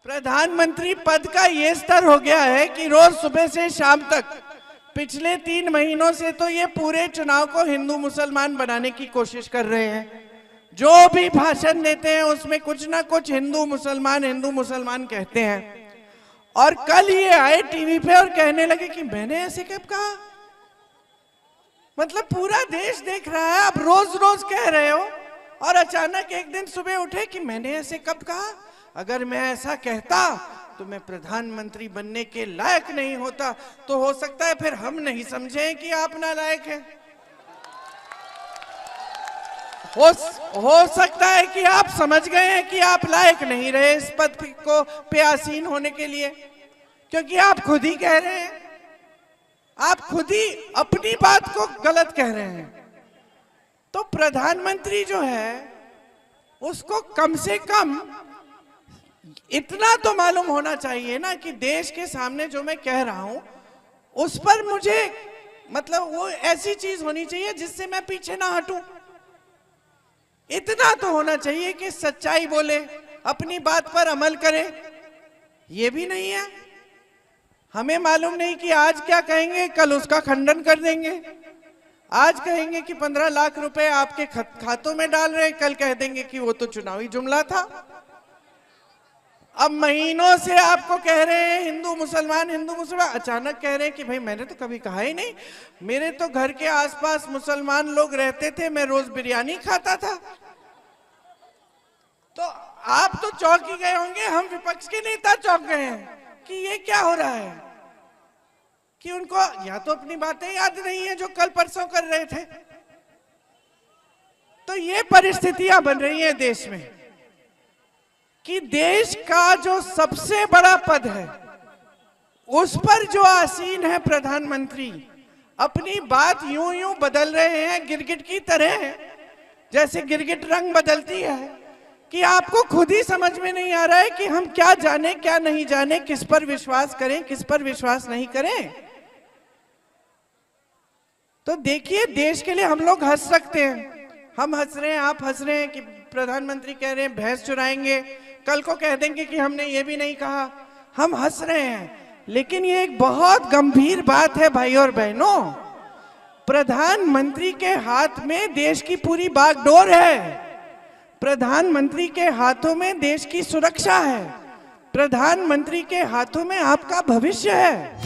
प्रधानमंत्री पद का ये स्तर हो गया है कि रोज सुबह से शाम तक पिछले 3 महीनों से तो ये पूरे चुनाव को हिंदू मुसलमान बनाने की कोशिश कर रहे हैं। जो भी भाषण देते हैं उसमें कुछ ना कुछ हिंदू मुसलमान कहते हैं। और कल ये आए टीवी पे और कहने लगे कि मैंने ऐसे कब कहा। मतलब पूरा देश देख रहा है, आप रोज रोज कह रहे हो और अचानक एक दिन सुबह उठे कि मैंने ऐसे कब कहा। अगर मैं ऐसा कहता तो मैं प्रधानमंत्री बनने के लायक नहीं होता। तो हो सकता है फिर हम नहीं समझें कि आप नालायक हैं। हो सकता है कि आप समझ गए हैं कि आप लायक नहीं रहे इस पद को पे आसीन होने के लिए, क्योंकि आप खुद ही कह रहे हैं, आप खुद ही अपनी बात को गलत कह रहे हैं। तो प्रधानमंत्री जो है उसको कम से कम इतना तो मालूम होना चाहिए ना कि देश के सामने जो मैं कह रहा हूं उस पर मुझे मतलब वो ऐसी चीज होनी चाहिए जिससे मैं पीछे ना हटूं। इतना तो होना चाहिए कि सच्चाई बोले, अपनी बात पर अमल करे। ये भी नहीं है। हमें मालूम नहीं कि आज क्या कहेंगे, कल उसका खंडन कर देंगे। आज कहेंगे कि 15 लाख रुपए आपके खातों में डाल रहे, कल कह देंगे कि वो तो चुनावी जुमला था। अब महीनों से आपको कह रहे हैं हिंदू मुसलमान, अचानक कह रहे हैं कि भाई मैंने तो कभी कहा ही नहीं। मेरे तो घर के आसपास मुसलमान लोग रहते थे, मैं रोज बिरयानी खाता था। तो आप तो चौंक ही गए होंगे, हम विपक्ष के नेता चौंक गए हैं कि ये क्या हो रहा है, कि उनको या तो अपनी बातें याद नहीं है जो कल परसों कर रहे थे। तो ये परिस्थितियां बन रही हैं देश में कि देश का जो सबसे बड़ा पद है उस पर जो आसीन है प्रधानमंत्री, अपनी बात यूं बदल रहे हैं गिरगिट की तरह, जैसे गिरगिट रंग बदलती है, कि आपको खुद ही समझ में नहीं आ रहा है कि हम क्या जाने क्या नहीं जाने, किस पर विश्वास करें किस पर विश्वास नहीं करें। तो देखिए, देश के लिए हम लोग हंस सकते हैं, हम हंस रहे हैं, आप हंस रहे हैं कि प्रधानमंत्री कह रहे हैं भैंस चुराएंगे, कल को कह देंगे कि हमने ये भी नहीं कहा। हम हंस रहे हैं, लेकिन ये एक बहुत गंभीर बात है भाई और बहनों। प्रधानमंत्री के हाथ में देश की पूरी बागडोर है, प्रधानमंत्री के हाथों में देश की सुरक्षा है, प्रधानमंत्री के हाथों में आपका भविष्य है।